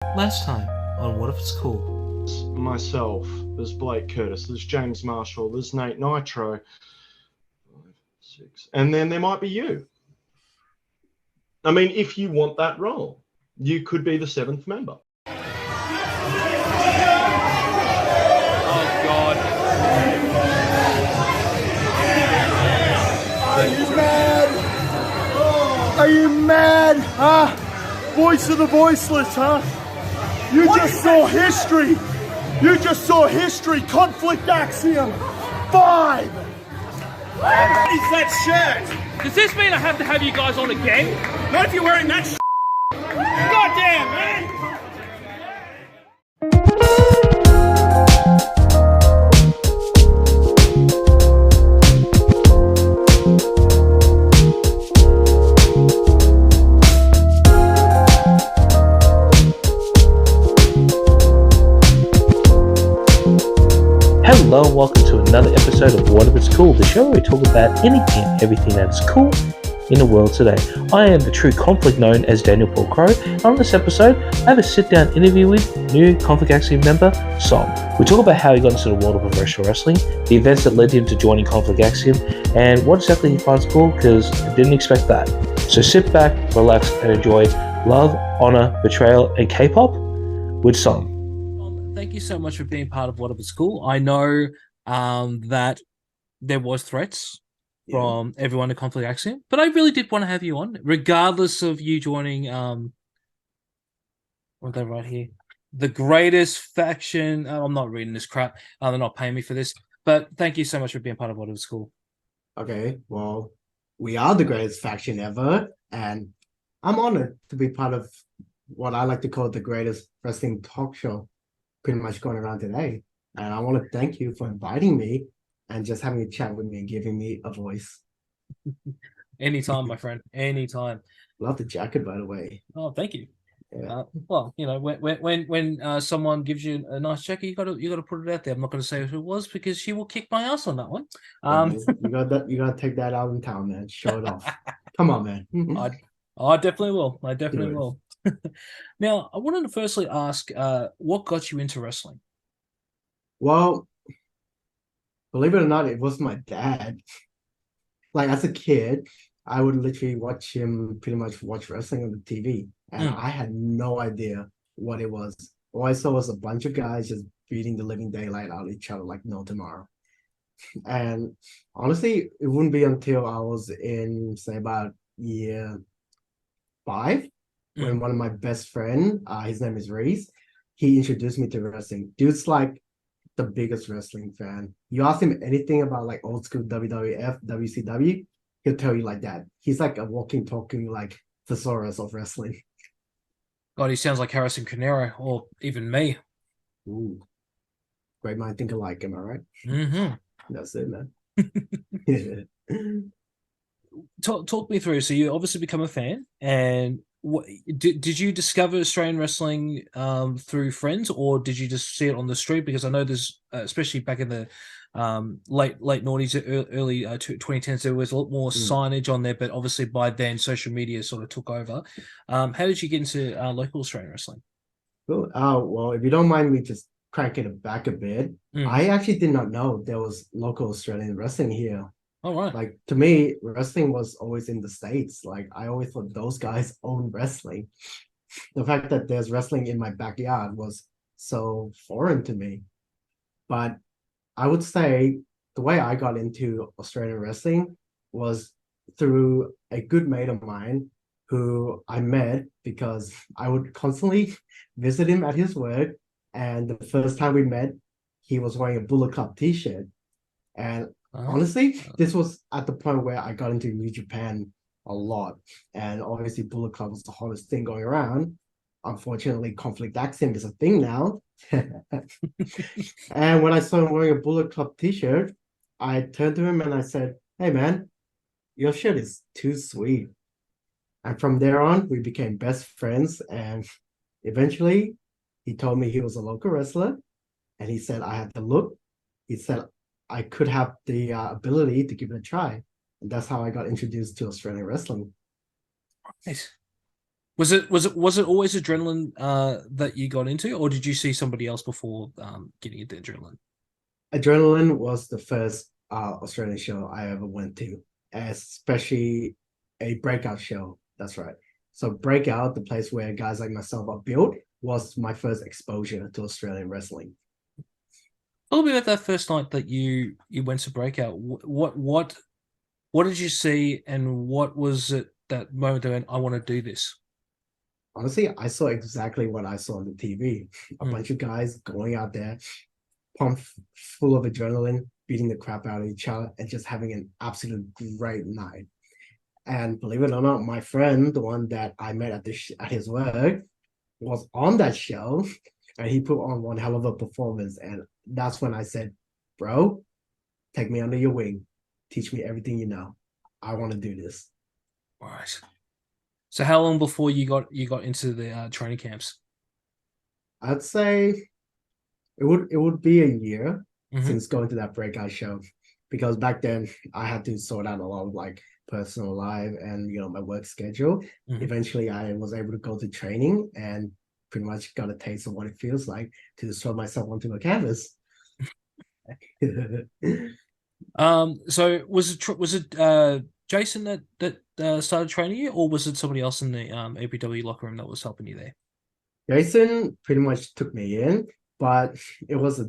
Last time on What If It's Cool. Myself, there's Blake Curtis, there's James Marshall, there's Nate Nitro, 5, 6, and then there might be you. I mean, if you want that role, you could be the seventh member. Oh, God. Are you mad? Are you mad? Huh? Voice of the voiceless, huh? You just saw history. You just saw history. Conflict Axiom 5. What is that shirt? Does this mean I have to have you guys on again? Not if you're wearing that shit. Goddamn, man. Hello and welcome to another episode of What If It's Cool, the show where we talk about anything and everything that's cool in the world today. I am the true conflict known as Daniel Paul Crow, and on this episode, I have a sit-down interview with new Conflict Axiom member, SOM. We talk about how he got into the world of professional wrestling, the events that led him to joining Conflict Axiom, and what exactly he finds cool, because I didn't expect that. So sit back, relax, and enjoy Love, Honor, Betrayal, and K-pop with SOM. Thank you so much for being part of What If It's Cool. I know that there was threats from everyone at Conflict Axiom, but I really did want to have you on, regardless of you joining what they right here, the greatest faction. I'm not reading this crap. They're not paying me for this, but thank you so much for being part of What If It's Cool. Okay, well, we are the greatest faction ever, and I'm honored to be part of what I like to call the greatest wrestling talk show pretty much going around today. And I want to thank you for inviting me and just having a chat with me and giving me a voice. Anytime, my friend. Anytime. Love the jacket, by the way. Oh, thank you. Yeah. Well, you know, when someone gives you a nice jacket, you gotta put it out there. I'm not gonna say who it was because she will kick my ass on that one. You gotta take that out in town, man. Show it off. Come on, man. I definitely will. I definitely will. Now, I wanted to firstly ask, what got you into wrestling? Well, believe it or not, it was my dad. Like as a kid, I would literally watch wrestling on the TV, and I had no idea what it was. All I saw was a bunch of guys just beating the living daylight out of each other like no tomorrow. And honestly, it wouldn't be until I was in, say, about year 5 when one of my best friend, his name is Reese, he introduced me to wrestling. Dude's like the biggest wrestling fan. You ask him anything about like old school WWF, WCW, he'll tell you like that. He's like a walking, talking like thesaurus of wrestling. God, he sounds like Harrison Canero or even me. Ooh, great mind think alike, am I right? Mm-hmm. That's it, man. Talk me through. So you obviously become a fan, and did you discover Australian wrestling through friends, or did you just see it on the street? Because I know there's, especially back in the late noughties, early 2010s, there was a lot more signage on there. But obviously by then, social media sort of took over. How did you get into local Australian wrestling? Cool. Well, if you don't mind me just cranking it back a bit, I actually did not know there was local Australian wrestling here. Oh, right. Like to me, wrestling was always in the States. Like I always thought those guys own wrestling. The fact that there's wrestling in my backyard was so foreign to me. But I would say the way I got into Australian wrestling was through a good mate of mine who I met because I would constantly visit him at his work. And the first time we met, he was wearing a Bullet Club t-shirt. And honestly, this was at the point where I got into New Japan a lot. And obviously, Bullet Club was the hottest thing going around. Unfortunately, Conflict Axiom is a thing now. And when I saw him wearing a Bullet Club t-shirt, I turned to him and I said, "Hey, man, your shirt is too sweet." And from there on, we became best friends. And eventually, he told me he was a local wrestler. And he said I had the look. He said I could have the ability to give it a try. And that's how I got introduced to Australian wrestling. Nice. Was it always adrenaline that you got into, or did you see somebody else before getting into adrenaline? Adrenaline was the first Australian show I ever went to, especially a breakout show. That's right. So breakout, the place where guys like myself are built, was my first exposure to Australian wrestling. Tell me about that first night that you went to breakout. What did you see, and what was it that moment that went, I want to do this? Honestly, I saw exactly what I saw on the TV. A bunch of guys going out there, pumped full of adrenaline, beating the crap out of each other, and just having an absolute great night. And believe it or not, my friend, the one that I met at his work, was on that show, and he put on one hell of a performance. And that's when I said, "Bro, take me under your wing, teach me everything you know. I want to do this." All right. So how long before you got into the training camps? I'd say it would be a year Mhm. since going to that breakout show, because back then I had to sort out a lot of like personal life and my work schedule. Mhm. Eventually, I was able to go to training and pretty much got a taste of what it feels like to throw myself onto a canvas. So was it Jason that started training you, or was it somebody else in the APW locker room that was helping you there? Jason pretty much took me in, but it was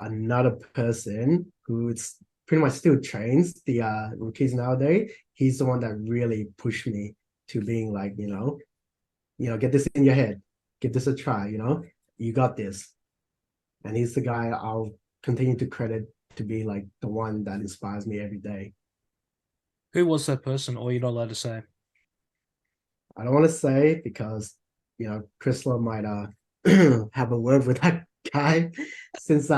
another person who's pretty much still trains the rookies nowadays. He's the one that really pushed me to being like, get this in your head, give this a try, you got this. And he's the guy I'll continue to credit to be like the one that inspires me every day. Who was that person, or you're not allowed to say? I don't want to say because Chrysler might have a word with that guy, since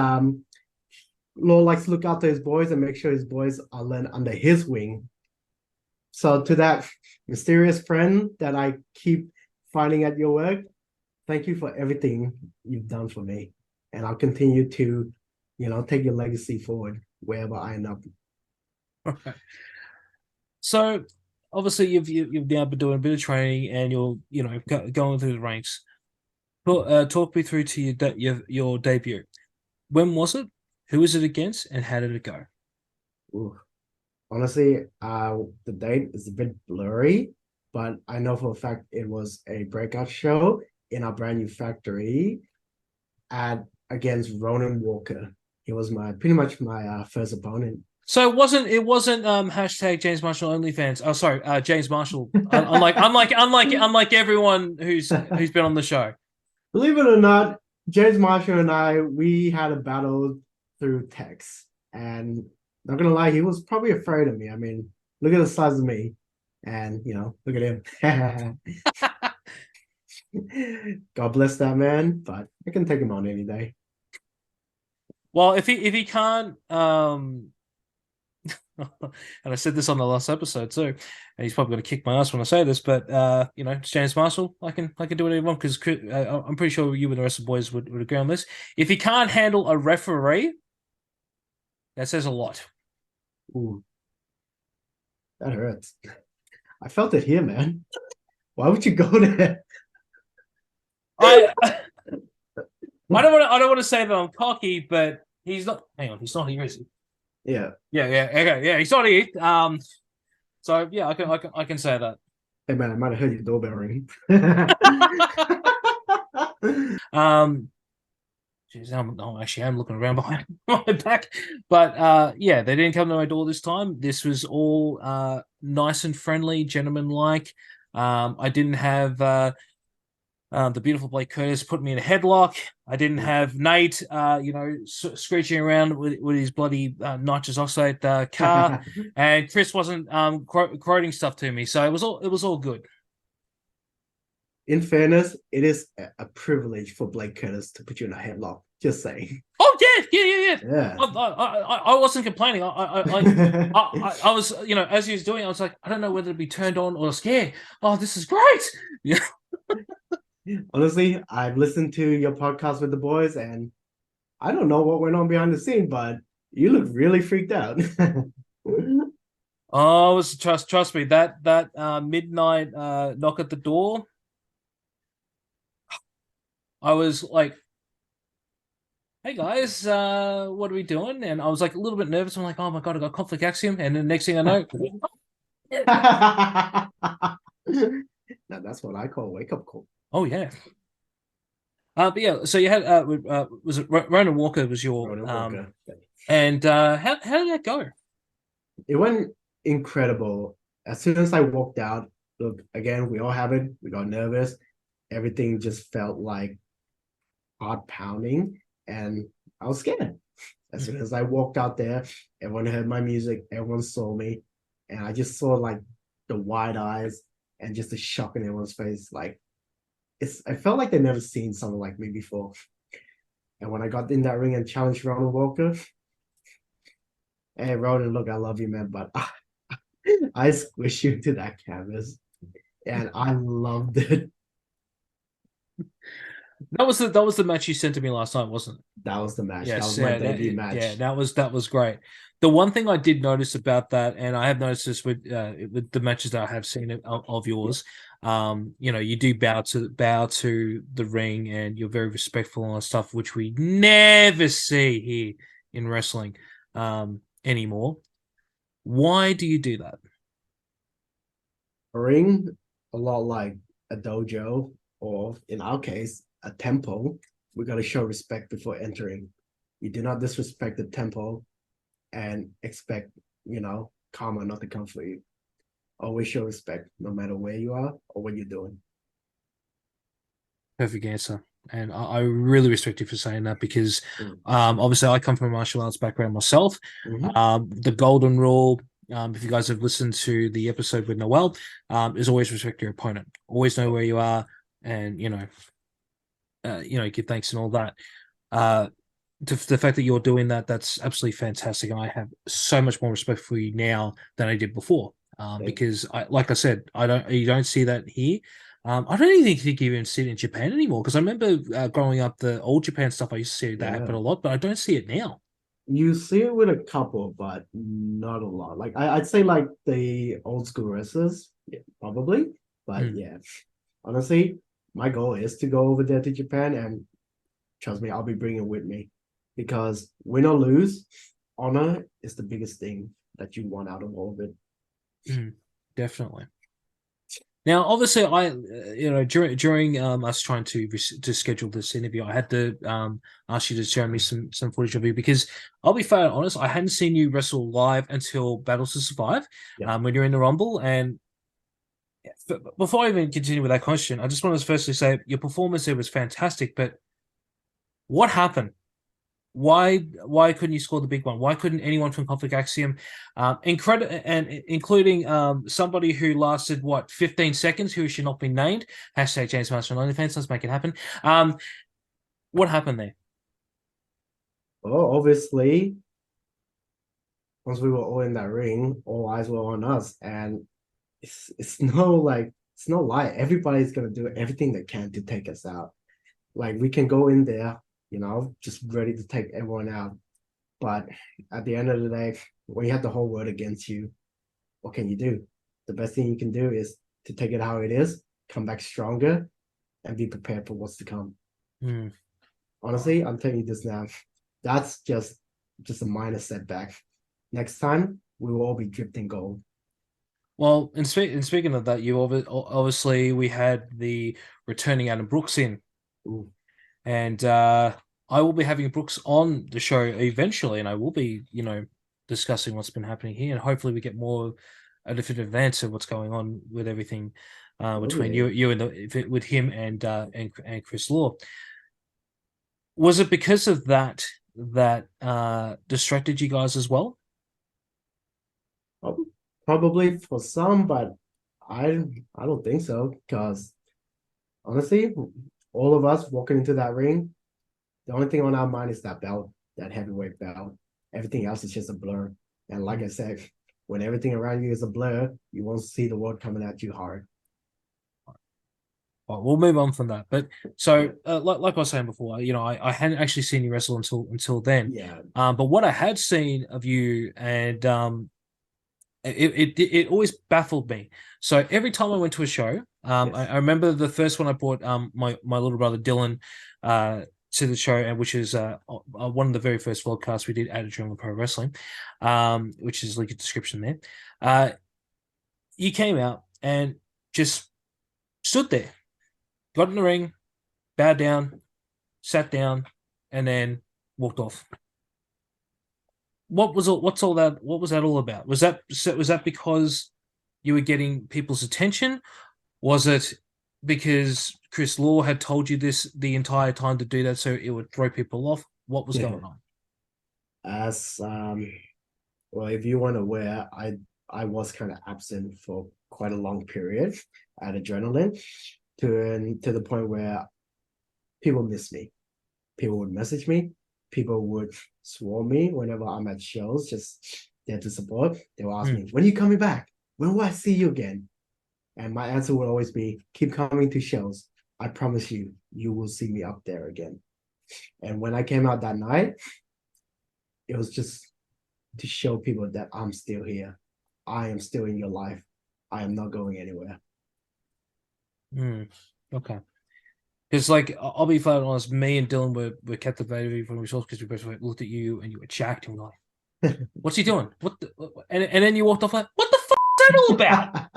Law likes to look after his boys and make sure his boys are learned under his wing. So to that mysterious friend that I keep finding at your work, thank you for everything you've done for me. And I'll continue to, take your legacy forward wherever I end up. Okay. So obviously you've now been doing a bit of training, and you're going through the ranks. Talk me through to your debut. When was it? Who was it against, and how did it go? Ooh. Honestly, the date is a bit blurry, but I know for a fact it was a breakout show in our brand new factory against Ronan Walker. He was pretty much my first opponent. So it wasn't hashtag James Marshall OnlyFans. Oh, sorry, James Marshall. unlike everyone who's been on the show. Believe it or not, James Marshall and we had a battle through text, and not gonna lie, he was probably afraid of me. I mean, look at the size of me, and look at him. God bless that man, but I can take him on any day. Well, if he can't, and I said this on the last episode too, and he's probably going to kick my ass when I say this, but it's James Marshall. I can do whatever I want, because I'm pretty sure you and the rest of the boys would agree on this. If he can't handle a referee, that says a lot. Ooh, that hurts. I felt it here, man. Why would you go there? I don't want to say that I'm cocky, but he's not. Hang on, he's not here, is he? Yeah. Okay, he's not here. So yeah, I can say that. Hey man, I might have heard your doorbell ring. Geez, I'm looking around behind my back, but yeah, they didn't come to my door this time. This was all nice and friendly, gentleman-like. I didn't have the beautiful Blake Curtis put me in a headlock. I didn't have Nate, screeching around with his bloody nitrous oxide car, and Chris wasn't quoting stuff to me. So it was all good. In fairness, it is a privilege for Blake Curtis to put you in a headlock. Just saying. Oh yeah. I wasn't complaining. I was, as he was doing, I was like, I don't know whether to be turned on or scared. Oh, this is great. Yeah. Honestly, I've listened to your podcast with the boys, and I don't know what went on behind the scene, but you look really freaked out. Oh, trust me, that midnight knock at the door, I was like, "Hey guys, what are we doing?" And I was like a little bit nervous. I'm like, "Oh my god, I got Conflict Axiom," and then next thing I know, Now that's what I call wake up call. oh yeah. But yeah, so you had was it Ronan Walker was your Ronan Walker. and how did that go? It went incredible. As soon as I walked out, look, again, we all have it. We got nervous. Everything just felt like heart pounding, and I was scared. As soon as I walked out there, everyone heard my music, everyone saw me, and I just saw like the wide eyes and just the shock in everyone's face. Like I felt like they'd never seen someone like me before. And when I got in that ring and challenged Ronan Walker, hey Ronan, look, I love you, man, but I squished you to that canvas, and I loved it. That was the match you sent to me last night, wasn't it? That was the match. That Yes, was my yeah, debut match. Yeah, that was great. The one thing I did notice about that, and I have noticed this with the matches that I have seen of yours, you do bow to the ring, and you're very respectful and stuff, which we never see here in wrestling anymore. Why do you do that? A ring, a lot like a dojo, or in our case, a temple. We got to show respect before entering. You do not disrespect the temple and expect, karma not to come for you. Always show respect, no matter where you are or what you're doing. Perfect answer. And I really respect you for saying that, because obviously I come from a martial arts background myself. The golden rule, if you guys have listened to the episode with Noel, is always respect your opponent. Always know where you are, and give thanks and all that. The fact that you're doing that, that's absolutely fantastic, and I have so much more respect for you now than I did before. Because like I said, you don't see that here. I don't even think you even see it in Japan anymore, because I remember growing up, the old Japan stuff, I used to see that happen a lot, but I don't see it now. You see it with a couple, but not a lot. Like I'd say like the old school wrestlers, yeah, probably. But yeah, honestly, my goal is to go over there to Japan, and trust me, I'll be bringing it with me, because win or lose, honor is the biggest thing that you want out of all of it. Definitely. Now, obviously, during us trying to schedule this interview, I had to ask you to show me some footage of you, because I'll be fair and honest, I hadn't seen you wrestle live until Battles to Survive, when you're in the Rumble. And before I even continue with that question, I just want to firstly say your performance there was fantastic, but what happened? Why couldn't you score the big one? Why couldn't anyone from Conflict Axiom, including somebody who lasted 15 seconds, who should not be named? Hashtag James Master on OnlyFans. Let's make it happen. What happened there? Well, obviously, once we were all in that ring, all eyes were on us, and it's no lie. Everybody's gonna do everything they can to take us out. Like, we can go in there, just ready to take everyone out. But at the end of the day, when you have the whole world against you, what can you do? The best thing you can do is to take it how it is, come back stronger, and be prepared for what's to come. Honestly, I'm telling you this now. That's just a minor setback. Next time, we will all be dripped in gold. Well, and speaking of that, you obviously, we had the returning Adam Brooks in. Ooh. And I will be having Brooks on the show eventually, and I will be, discussing what's been happening here, and hopefully we get a definitive answer what's going on with everything between you and with him and Chris Law. Was it because of that distracted you guys as well? Probably for some, but I don't think so, because honestly, all of us walking into that ring, the only thing on our mind is that belt, that heavyweight belt. Everything else is just a blur. And like I said, when everything around you is a blur, you won't see the world coming at you hard. Well, we'll move on from that. But so, like I was saying before, I hadn't actually seen you wrestle until then. Yeah. But what I had seen of you, and it always baffled me. So every time I went to a show, I remember the first one I brought my little brother Dylan to the show, and which is one of the very first vlogcasts we did at Adrenaline Pro Wrestling, which is link in description there. You came out and just stood there, got in the ring, bowed down, sat down, and then walked off. What was that all about? Was that because you were getting people's attention? Was it because Chris Law had told you this the entire time to do that so it would throw people off? What was going on? As well, if you weren't aware, I was kind of absent for quite a long period at Adrenaline to the point where people miss me. People would message me. People would swarm me whenever I'm at shows, just there to support. They will ask me, when are you coming back? When will I see you again? And my answer would always be, keep coming to shows. I promise you, you will see me up there again. And when I came out that night, it was just to show people that I'm still here. I am still in your life. I am not going anywhere. Okay. Because, like, I'll be flat honest, me and Dylan were captivated when we saw, because we both looked at you and you were jacked and we were like, what's he doing? And then you walked off like, what the fuck is that all about?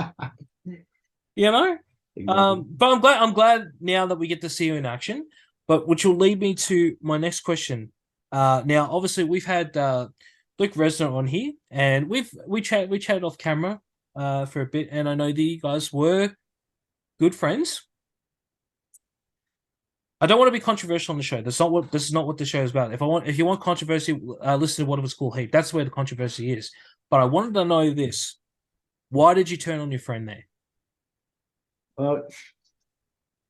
You know? Exactly. But I'm glad now that we get to see you in action. But which will lead me to my next question. Now, obviously, we've had Luke Resner on here, and we chatted off camera for a bit, and I know that you guys were good friends. I don't want to be controversial on the show. This is not what the show is about. If you want controversy, listen to What If It's Cool Heat. That's where the controversy is. But I wanted to know this: why did you turn on your friend there?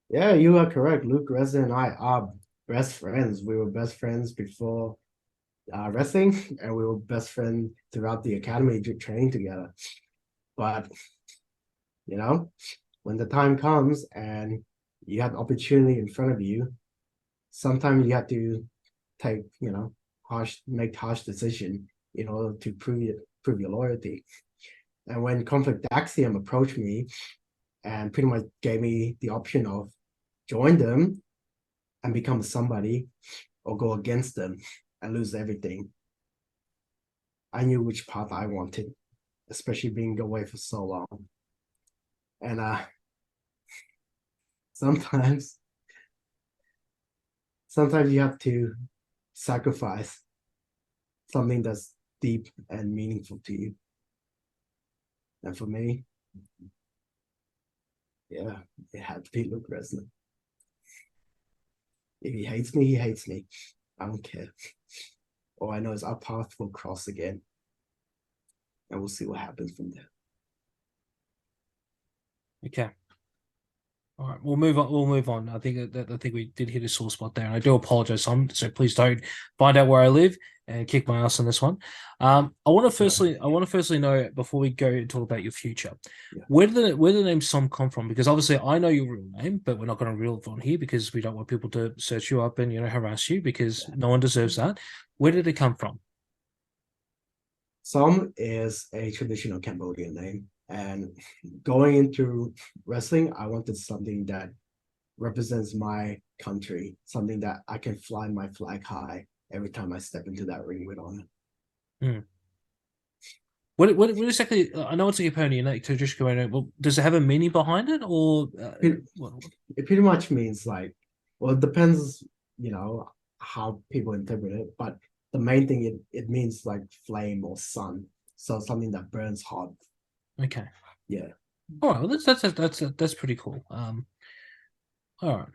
Yeah, you are correct. Luke Resner and I are best friends. We were best friends before wrestling, and we were best friends throughout the academy training together. But you know, when the time comes and you have opportunity in front of you, sometimes you have to take, make harsh decision in order to prove your loyalty. And when Conflict Axiom approached me and pretty much gave me the option of join them and become somebody or go against them and lose everything, I knew which path I wanted, especially being away for so long. And sometimes you have to sacrifice something that's deep and meaningful to you. And for me, yeah, it had to be Luke Resner. If he hates me, he hates me. I don't care. All I know is our path will cross again, and we'll see what happens from there. Okay. All right, we'll move on. I think we did hit a sore spot there, and I do apologize, Tom. So please don't find out where I live and kick my ass on this one. I want to firstly know, before we go and talk about your future, where did the name SOM come from? Because obviously I know your real name, but we're not going to reveal it on here because we don't want people to search you up and harass you, because no one deserves that. Where did it come from? SOM is a traditional Cambodian name. And going into wrestling, I wanted something that represents my country, something that I can fly my flag high every time I step into that ring with honor. What exactly? I know it's a Cambodian name, well, does it have a meaning behind it, or it pretty much means it depends, how people interpret it, but the main thing it means like flame or sun, so something that burns hot. Okay. Yeah. All right. Well, that's pretty cool. All right.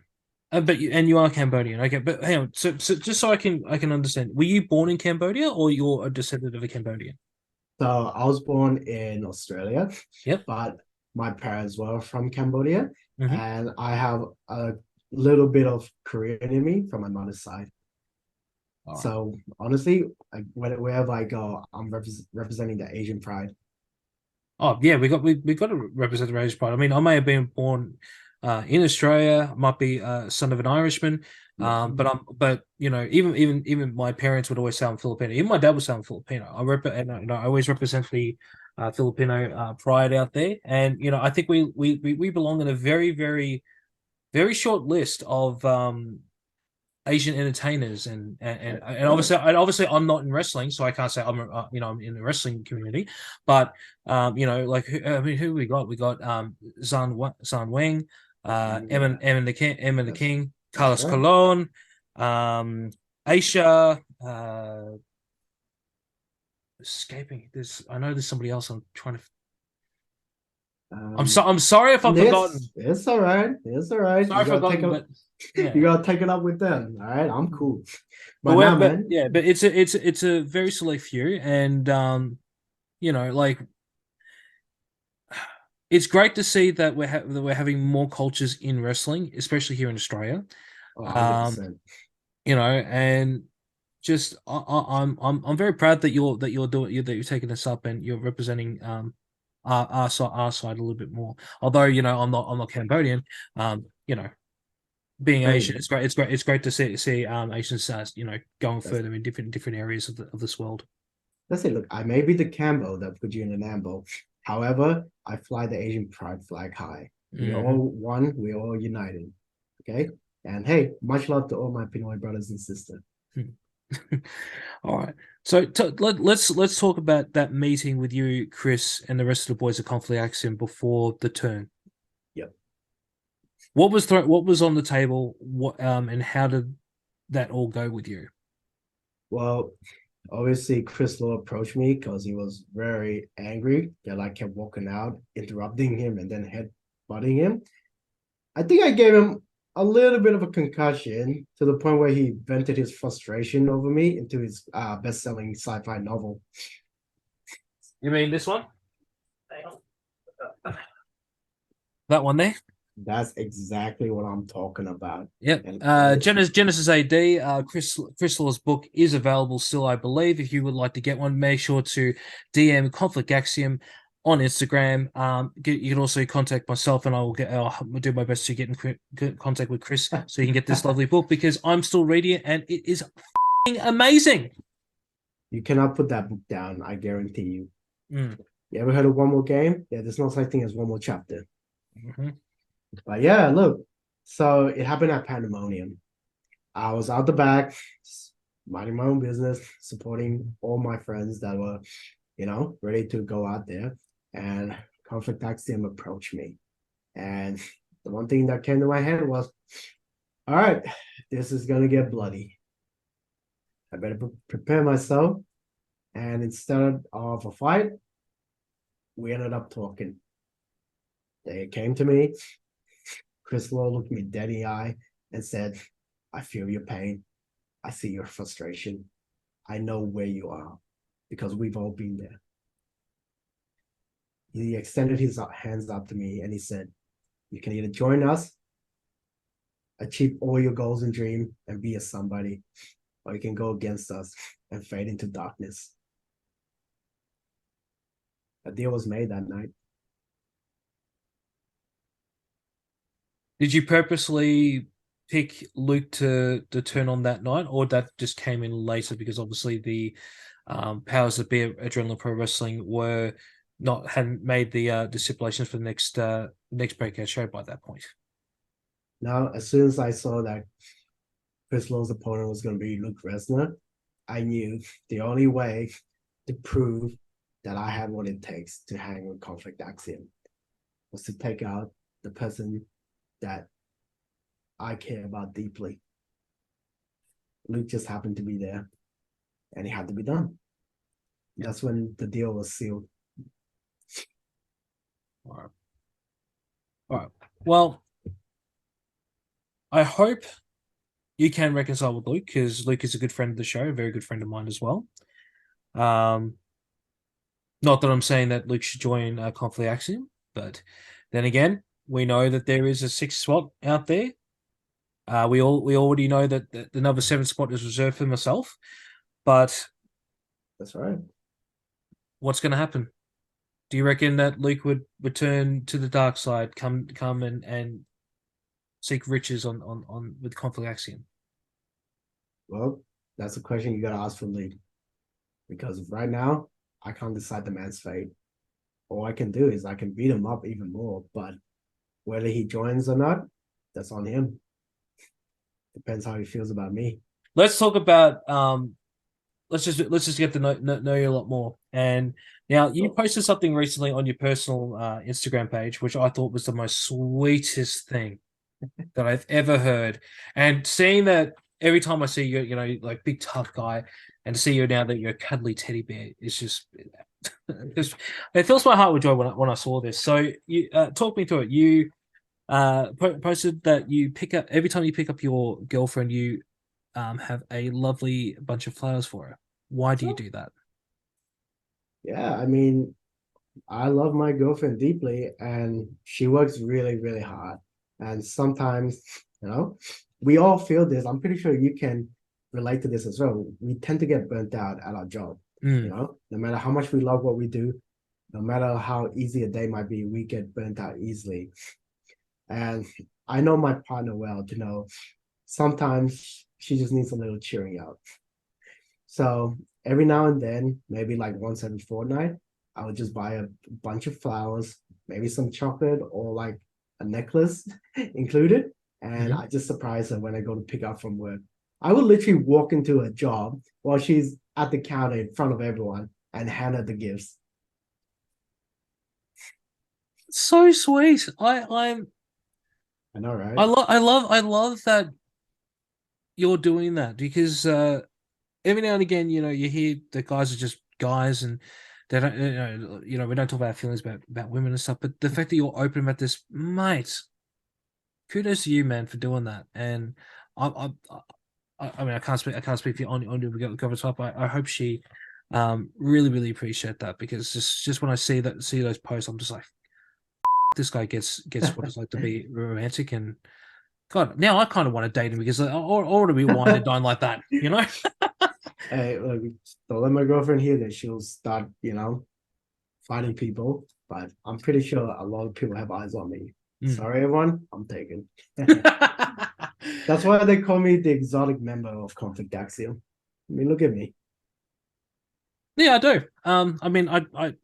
But you are Cambodian, okay? But hang on. So just so I can understand, were you born in Cambodia, or you're a descendant of a Cambodian? So I was born in Australia. Yep. But my parents were from Cambodia, and I have a little bit of Korean in me from my mother's side. All so right. Honestly, wherever I go, I'm representing the Asian pride. Oh yeah, we got to represent the Asian pride. I mean, I may have been born in Australia, I might be son of an Irishman, but even my parents would always say I'm Filipino. Even my dad would say I'm Filipino. I always represent the Filipino pride out there, and I think we belong in a very very short list of Asian entertainers, and obviously I'm not in wrestling, so I can't say I'm in the wrestling community, but like who we got? We got Zan Wang, Emma the King, Carlos right. Colon, Aisha, escaping. I know there's somebody else. I'm trying to. I'm sorry if I've forgotten. It's all right. It's all right. Sorry if I've forgotten, but yeah. You gotta take it up with them. All right, I'm cool. But, But now, man, yeah, but it's a very select few, and like it's great to see that we're having more cultures in wrestling, especially here in Australia. oh, 100%. And just I'm very proud that you're taking this up and you're representing our side a little bit more. Although I'm not Cambodian, being Hey, Asian, it's great to see Asians going further in different areas of this world. Let's say, look, I may be the Cambo that put you in an ambo. However, I fly the Asian pride flag high. We're all one. We're all united. Okay. And hey, much love to all my Pinoy brothers and sisters. All right. So let's talk about that meeting with you, Chris, and the rest of the boys at Conflict Axiom before the turn. Yep. What was on the table? And how did that all go with you? Well, obviously, Chris Law approached me because he was very angry that I kept walking out, interrupting him, and then headbutting him. I think I gave him a little bit of a concussion to the point where he vented his frustration over me into his best-selling sci-fi novel. You mean this one? That one there? That's exactly what I'm talking about. Yep. And Genesis AD, Chris Law's book is available still, I believe. If you would like to get one, make sure to DM Conflict Axiom on Instagram. You can also contact myself, and I'll do my best to get in contact with Chris so you can get this lovely book, because I'm still reading it and it is amazing. You cannot put that book down, I guarantee you. Mm. You ever heard of One More Game? Yeah, there's no such thing as one more chapter. Mm-hmm. But yeah, look, so it happened at Pandemonium. I was out the back, minding my own business, supporting all my friends that were, ready to go out there. And Conflict Axiom approached me. And the one thing that came to my head was, all right, this is going to get bloody. I better prepare myself. And instead of a fight, we ended up talking. They came to me. Chris Law looked me dead in the eye and said, I feel your pain. I see your frustration. I know where you are because we've all been there. He extended his hands up to me and he said, you can either join us, achieve all your goals and dreams and be a somebody, or you can go against us and fade into darkness. A deal was made that night. Did you purposely pick Luke to turn on that night, or that just came in later because obviously the powers that be at Adrenaline Pro Wrestling hadn't made the stipulations for the next breakout show by that point? Now, as soon as I saw that Chris Law's opponent was going to be Luke Lesnar, I knew the only way to prove that I had what it takes to hang with Conflict Axiom was to take out the person that I care about deeply. Luke just happened to be there, and it had to be done. That's when the deal was sealed. All right. Well, I hope you can reconcile with Luke, because Luke is a good friend of the show, a very good friend of mine as well. Not that I'm saying that Luke should join Conflict Axiom, but then again, we know that there is a 6th spot out there. We already know that the number 7 spot is reserved for myself, but that's right. What's going to happen? Do you reckon that Luke would return to the dark side, come and seek riches on with Conflict Axiom? Well, that's a question you got to ask from Luke, because right now I can't decide the man's fate. all I can do is I can beat him up even more. But whether he joins or not, that's on him. Depends how he feels about me. Let's talk about let's just get to know you a lot more. And now you posted something recently on your personal Instagram page, which I thought was the most sweetest thing that I've ever heard. And seeing that every time I see you, you know, like big tough guy, and to see you now that you're a cuddly teddy bear, it's just it fills my heart with joy when I saw this. So you talk me through it. You posted that you pick up every time you pick up your girlfriend, you have a lovely bunch of flowers for her. Why do you do that? Yeah, I mean, I love my girlfriend deeply, and she works really, really hard. And sometimes, you know, we all feel this. I'm pretty sure you can relate to this as well. We tend to get burnt out at our job. You know, no matter how much we love what we do, no matter how easy a day might be, we get burnt out easily. And I know my partner well to know sometimes she just needs a little cheering up. So every now and then, maybe like once every fortnight, I would just buy a bunch of flowers, maybe some chocolate or like a necklace included. And I just surprise her when I go to pick up from work. I would literally walk into a job while she's at the counter in front of everyone and hand her the gifts. So sweet. I know, right? I love that you're doing that, because every now and again, you know, you hear that guys are just guys and they don't, you know, we don't talk about feelings about women and stuff, but the fact that you're open about this, mate, kudos to you, man, for doing that. And I mean, I can't speak for you on your girlfriend's top. I hope she really appreciate that, because just when I see those posts, I'm just like, this guy gets what it's like to be romantic. And God, now I kind of want to date him, because I want to be wine and dine like that, you know. Hey, look, don't let my girlfriend hear that. She'll start, you know, fighting people. But I'm pretty sure a lot of people have eyes on me. Sorry, everyone, I'm taken. That's why they call me the exotic member of Conflict Axiom. I mean, look at me. Yeah, I do. I mean, I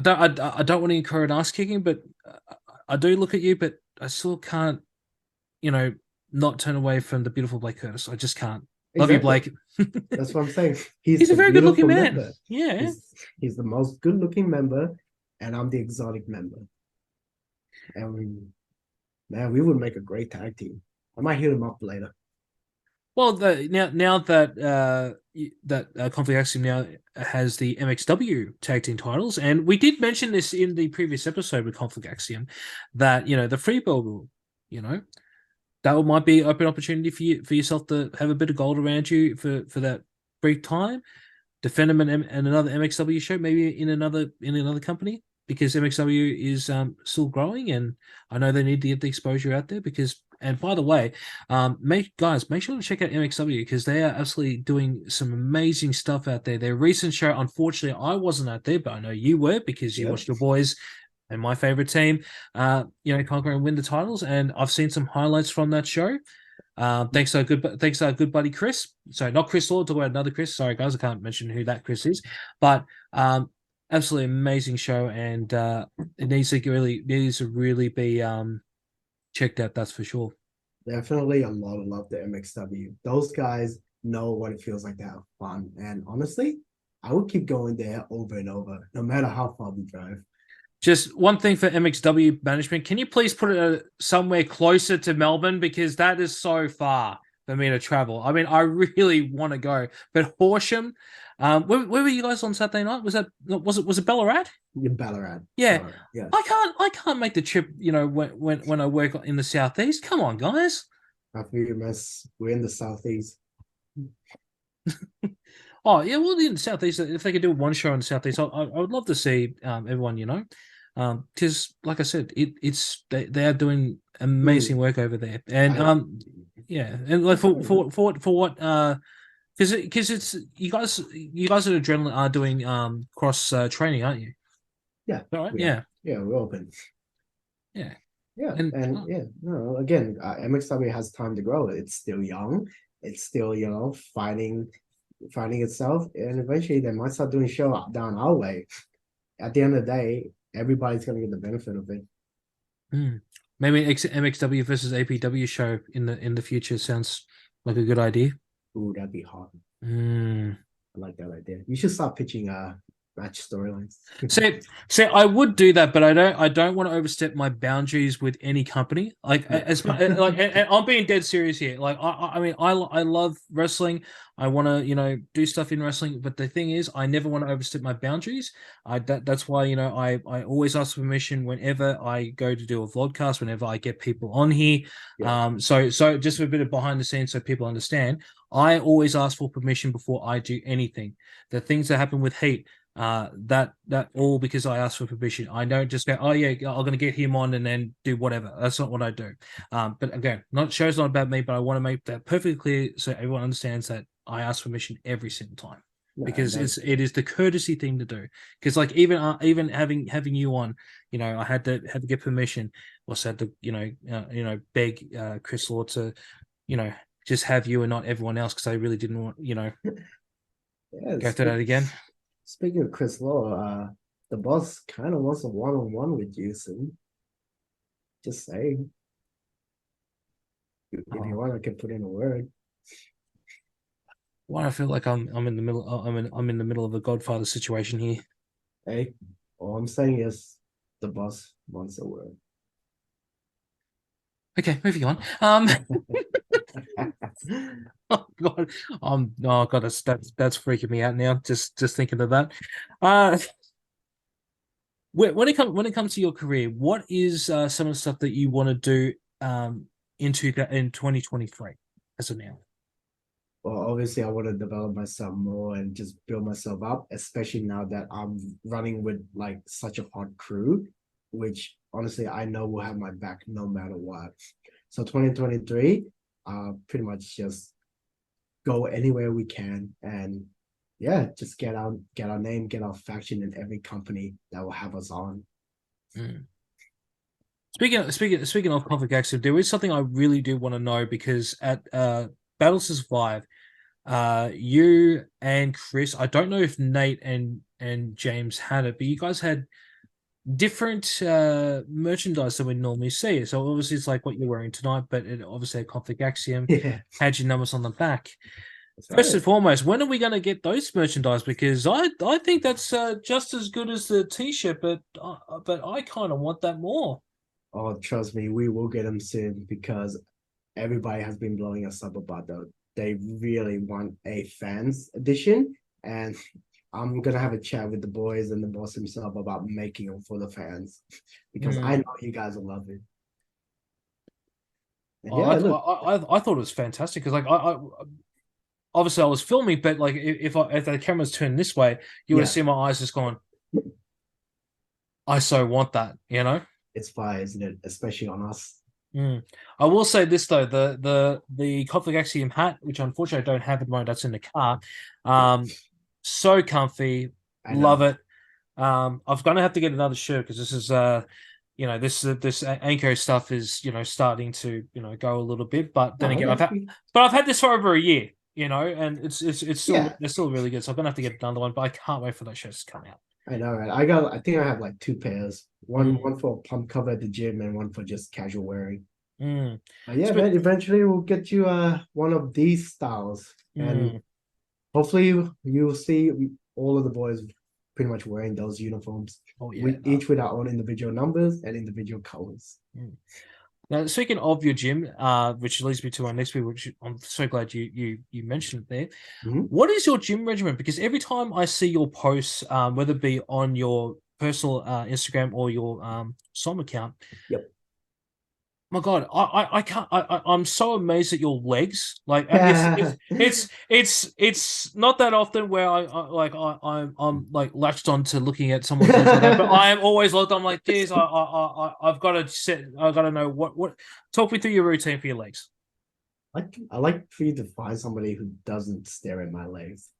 don't want to encourage ass kicking, but I do look at you, but I still can't, you know, not turn away from the beautiful Blake Curtis. I just can't. Love you, Blake. That's what I'm saying. He's a very good-looking man. Member. Yeah, he's the most good-looking member, and I'm the exotic member. And man, we would make a great tag team. I might hit him up later. Well, now that Conflict Axiom now has the MXW tag team titles, and we did mention this in the previous episode with Conflict Axiom, that, you know, the free belt rule, you know, that might be an open opportunity for yourself to have a bit of gold around you for that brief time, defend them in another MXW show, maybe in another company, because MXW is still growing, and I know they need to get the exposure out there. Because, and by the way, make sure to check out MXW, because they are absolutely doing some amazing stuff out there. Their recent show, unfortunately, I wasn't out there, but I know you were, because you watched your boys and my favorite team, you know, conquer and win the titles. And I've seen some highlights from that show. Thanks to our good buddy Chris. Sorry, not Chris Lord, talk about another Chris. Sorry, guys, I can't mention who that Chris is. But absolutely amazing show, and it needs to really be checked out. That's for sure. Definitely a lot of love to MXW. Those guys know what it feels like to have fun, and honestly, I would keep going there over and over, no matter how far we drive. Just one thing for MXW management, can you please put it somewhere closer to Melbourne, because that is so far for me to travel. I mean, I really want to go, but Horsham. Where were you guys on Saturday night? Was it Ballarat? Yeah, Ballarat. Yeah. Ballarat, yeah. I can't make the trip, you know, when I work in the southeast. Come on, guys. After you mess, we're in the southeast. Oh yeah, well, in the southeast, if they could do one show in the southeast, I would love to see everyone, you know, because like I said, they are doing amazing work over there, and yeah, and like for what because it's you guys at Adrenaline are doing cross training, aren't you? Yeah. All right. Yeah, we're open. Yeah. Yeah, and yeah, no, again, MXW has time to grow. It's still young. It's still, you know, finding itself, and eventually they might start doing show down our way. at the end of the day, everybody's gonna get the benefit of it. Maybe MXW versus APW show in the future sounds like a good idea. Ooh, that'd be hot. Mm. I like that idea. You should start pitching match storylines. See, I would do that, but I don't want to overstep my boundaries with any company. Like and I'm being dead serious here. Like I mean, I love wrestling. I want to do stuff in wrestling, but the thing is, I never want to overstep my boundaries. That's why I always ask permission whenever I go to do a vlogcast, whenever I get people on here. Yeah. So just for a bit of behind the scenes, so people understand, I always ask for permission before I do anything. The things that happen with Heat. That all because I asked for permission. I don't just go, oh yeah, I'm gonna get him on and then do whatever. That's not what I do. But again, show's not about me, but I want to make that perfectly clear so everyone understands that I ask permission every single time because it is the courtesy thing to do. Because like even having you on, I had to get permission. Also had to beg Chris Law to just have you and not everyone else because I really didn't want go through that again. Speaking of Chris Law, the boss kind of wants a one-on-one with you soon. Just saying. If you want, I can put in a word. Why I feel like I'm in the middle. I'm in the middle of a Godfather situation here. Hey, all I'm saying is the boss wants a word. Okay, moving on. Oh god, oh god, that's freaking me out now. Just thinking of that. When it comes to your career, what is some of the stuff that you want to do in 2023 as of now? Well, obviously, I want to develop myself more and just build myself up, especially now that I'm running with like such a hot crew, which honestly I know will have my back no matter what. So 2023, pretty much just go anywhere we can and just get our name, get our faction in every company that will have us on. Speaking of Conflict Axiom, there is something I really do want to know because at Battle to Survive, you and Chris, I don't know if Nate and James had it, but you guys had different merchandise than we normally see. So obviously it's like what you're wearing tonight, but it obviously had Conflict Axiom, had your numbers on the back. First and foremost, when are we going to get those merchandise? Because I think that's just as good as the T-shirt, but I kind of want that more. Oh, trust me, we will get them soon because everybody has been blowing us up about that. They really want a fans edition, and I'm gonna have a chat with the boys and the boss himself about making them for the fans because I know you guys will love it. I thought it was fantastic because like I obviously I was filming, but like if the camera's turned this way, you would have seen my eyes just going. I so want that, It's fire, isn't it? Especially on us. I will say this though, the Conflict Axiom hat, which unfortunately I don't have at the moment, that's in the car. So comfy, love it. I'm gonna have to get another shirt because this is this Anko stuff is starting to go a little bit, but then again I've had this for over a year, and it's still really good. So I'm gonna have to get another one, but I can't wait for those shirts to come out. I know, right? I think I have like 2 pairs. One for pump cover at the gym and one for just casual wearing. Man, eventually we'll get you one of these styles. And hopefully you'll see all of the boys pretty much wearing those uniforms. Each with our own individual numbers and individual colors. Now, speaking of your gym, which leads me to our next week, which I'm so glad you mentioned it there. What is your gym regimen? Because every time I see your posts, whether it be on your personal Instagram or your SOM account, my God, I can't. I'm so amazed at your legs. Like it's not that often where I'm like latched on to looking at someone's legs like that, but I am always looked. I'm like, geez, I've got to set. I've got to know what. Talk me through your routine for your legs. I like for you to find somebody who doesn't stare at my legs.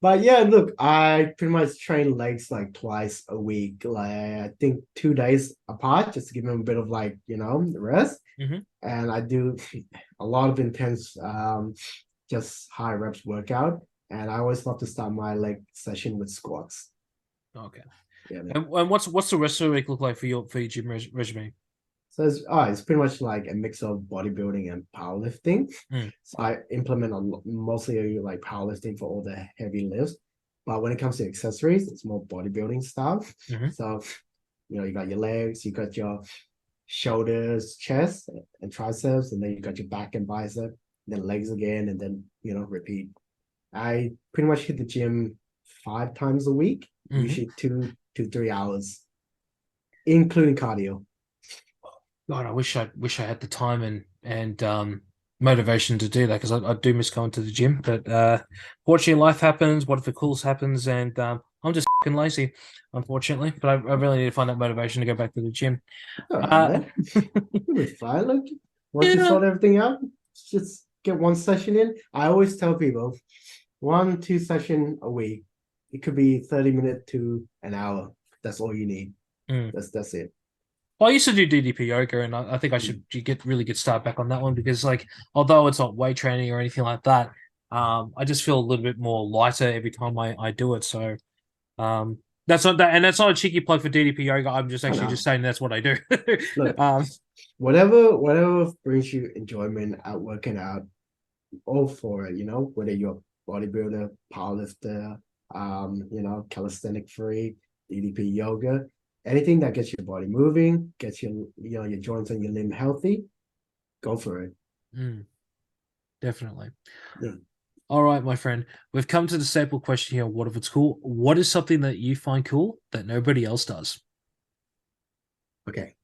But yeah, look, I pretty much train legs like twice a week. Like I think 2 days apart, just to give them a bit of like, rest. And I do a lot of intense, just high reps workout. And I always love to start my leg session with squats. Okay. Yeah, man. And what's the rest of the week look like for your gym regimen? So it's pretty much like a mix of bodybuilding and powerlifting. So I implement mostly like powerlifting for all the heavy lifts. But when it comes to accessories, it's more bodybuilding stuff. So, you got your legs, you got your shoulders, chest, and triceps, and then you got your back and bicep, then legs again, and then, repeat. I pretty much hit the gym 5 times a week, usually 2 to 3 hours, including cardio. God, I wish I had the time and motivation to do that, because I do miss going to the gym. But fortunately, life happens. What if the coolest happens? And I'm just fucking lazy, unfortunately. But I really need to find that motivation to go back to the gym. All right, man. You'll be fine. Like, once you sort everything out, just get 1 session in. I always tell people 1-2 session a week. It could be 30 minutes to an hour. That's all you need. That's it. Well, I used to do DDP yoga, and I think I should really get started back on that one, because, like, although it's not weight training or anything like that, I just feel a little bit more lighter every time I do it. So that's not that, and that's not a cheeky plug for DDP yoga. I'm just actually just saying that's what I do. Look, whatever brings you enjoyment out working out, all for it. Whether you're a bodybuilder, powerlifter, calisthenic freak, DDP yoga. Anything that gets your body moving, gets your joints and your limb healthy, go for it. Definitely. Yeah. All right, my friend. We've come to the staple question here. What if it's cool? What is something that you find cool that nobody else does? Okay.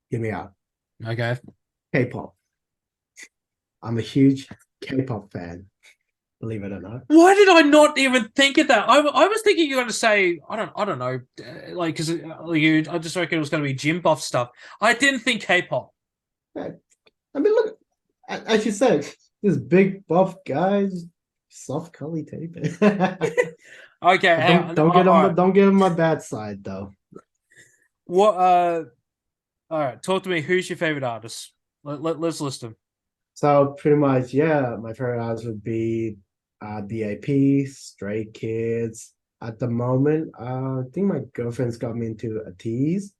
Hear me out. Okay. K-pop. I'm a huge K-pop fan. Believe it or not. Why did I not even think of that? I was thinking you were going to say, I don't know, like, because I just reckon it was going to be gym buff stuff. I didn't think K-pop. I mean, look, as you said, this big buff guys, soft colly tape. Okay, don't get on my bad side though. What? All right, talk to me. Who's your favorite artist? Let's list them. So pretty much, yeah, my favorite artists would be BAP, Stray Kids. At the moment, I think my girlfriend's got me into a tease.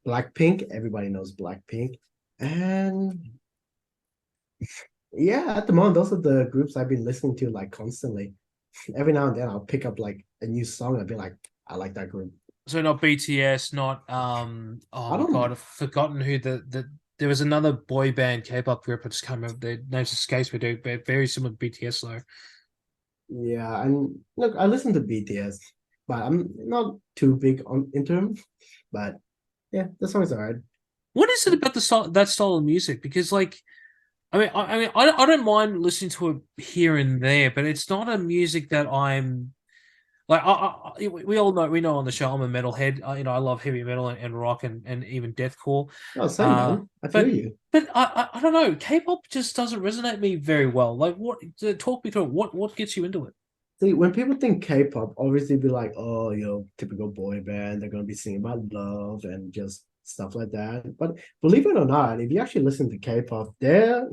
Blackpink, everybody knows Blackpink. And yeah, at the moment, those are the groups I've been listening to like constantly. Every now and then I'll pick up like a new song and be like, I like that group. So not BTS, not oh my god, I've forgotten who there was another boy band K-pop group. I just can't remember their names. Escapes me, dude. But very similar to BTS though. Yeah, and look, I listen to BTS, but I'm not too big into them. But yeah, the song's alright. What is it about that style of music? Because, like, I don't mind listening to it here and there, but it's not a music that I'm like. We know on the show I'm a metalhead. I love heavy metal and rock and even deathcore. Oh, same man. I feel you. But I don't know. K-pop just doesn't resonate with me very well. Like, talk me through it. What gets you into it? See, when people think K-pop, obviously be like, oh, typical boy band. They're gonna be singing about love and just stuff like that. But believe it or not, if you actually listen to K-pop, their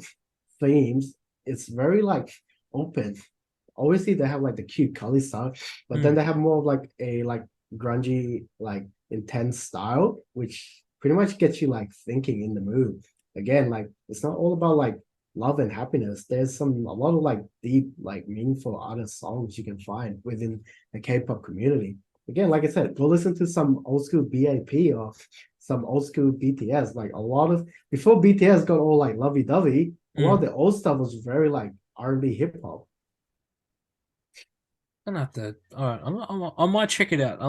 themes, it's very like open. Obviously, they have like the cute color style, but then they have more of like a like grungy, like intense style, which pretty much gets you like thinking in the mood. Again, like it's not all about like love and happiness. There's a lot of like deep, like meaningful other songs you can find within the K-pop community. Again, like I said, go listen to some old school BAP or some old school BTS. Like a lot of before BTS got all like lovey dovey, a lot of the old stuff was very like R&B hip hop. I'm gonna have to. All right, I might check it out.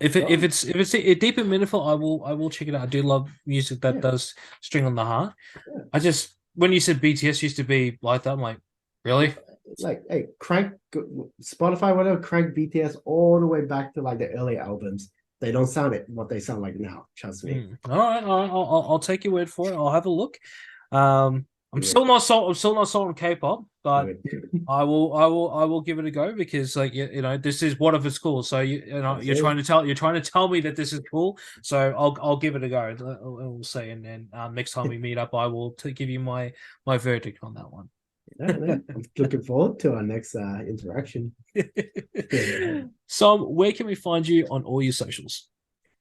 If it's deep and meaningful, I will check it out. I do love music that does string on the heart. Yeah. I just when you said BTS used to be like that, I'm like, really? Like, hey, crank Spotify, whatever, crank BTS all the way back to like the early albums. They don't sound what they sound like now. Trust me. All right. I'll take your word for it. I'll have a look. I'm still not sold on K-pop, but I will give it a go, because like this is what if it's cool. So you're trying to tell me that this is cool. So I'll give it a go. We'll see, and then next time we meet up, I will give you my verdict on that one. I'm looking forward to our next interaction. So, where can we find you on all your socials?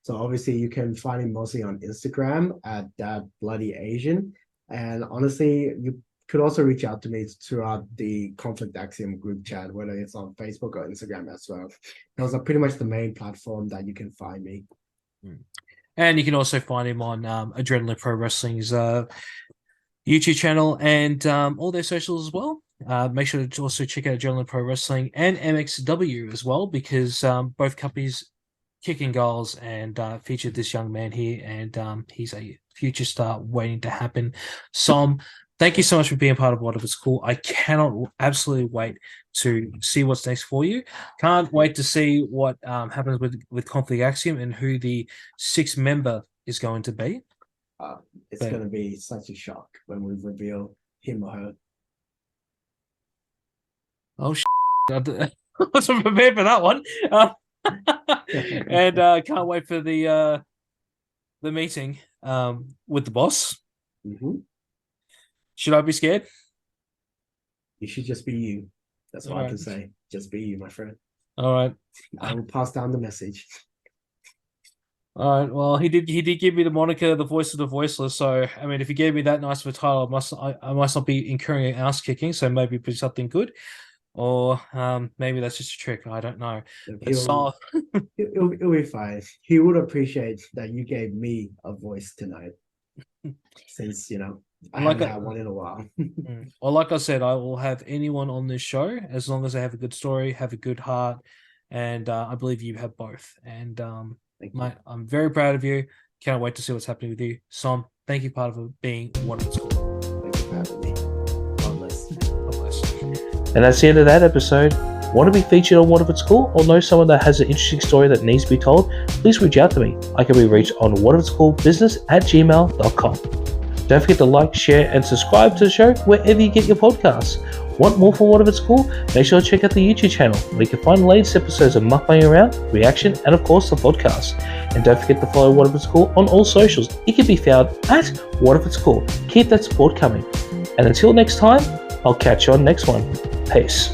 So obviously you can find me mostly on Instagram at that bloody Asian. And honestly, you could also reach out to me throughout the Conflict Axiom group chat, whether it's on Facebook or Instagram as well. Those are pretty much the main platform that you can find me. And you can also find him on Adrenaline Pro Wrestling's YouTube channel and all their socials as well. Make sure to also check out Adrenaline Pro Wrestling and MXW as well, because both companies kicking goals and featured this young man here, and he's a future star waiting to happen. SOM, thank you so much for being part of What If It's Cool. I cannot absolutely wait to see what's next for you. Can't wait to see what happens with Conflict Axiom and who the sixth member is going to be. It's going to be such a shock when we reveal him or her. Oh, I wasn't prepared for that one. And can't wait for the meeting with the boss. Mm-hmm. Should I be scared? You should just be you. That's all I can say. Just be you, my friend. All right. I will pass down the message. All right. Well, he did give me the moniker, the voice of the voiceless. So, I mean, if he gave me that nice of a title, I must not be incurring an ass kicking. So maybe it'd be something good. Or maybe that's just a trick. I don't know. It'll be fine. He would appreciate that you gave me a voice tonight, since I haven't had one in a while. Well, like I said, I will have anyone on this show as long as they have a good story, have a good heart, and I believe you have both. And mate, I'm very proud of you. Can't wait to see what's happening with you, SOM. Thank you, part of being What If It's Cool. Thank you for having me. God bless. God bless. And that's the end of that episode. Want to be featured on What If It's Cool, or know someone that has an interesting story that needs to be told? Please reach out to me. I can be reached on whatifitscoolbusiness@gmail.com. Don't forget to like, share, and subscribe to the show wherever you get your podcasts. Want more from What If It's Cool? Make sure to check out the YouTube channel, where you can find the latest episodes of Mukbang Around, Reaction, and of course the podcast. And don't forget to follow What If It's Cool on all socials. It can be found at What If It's Cool. Keep that support coming. And until next time, I'll catch you on next one. Peace.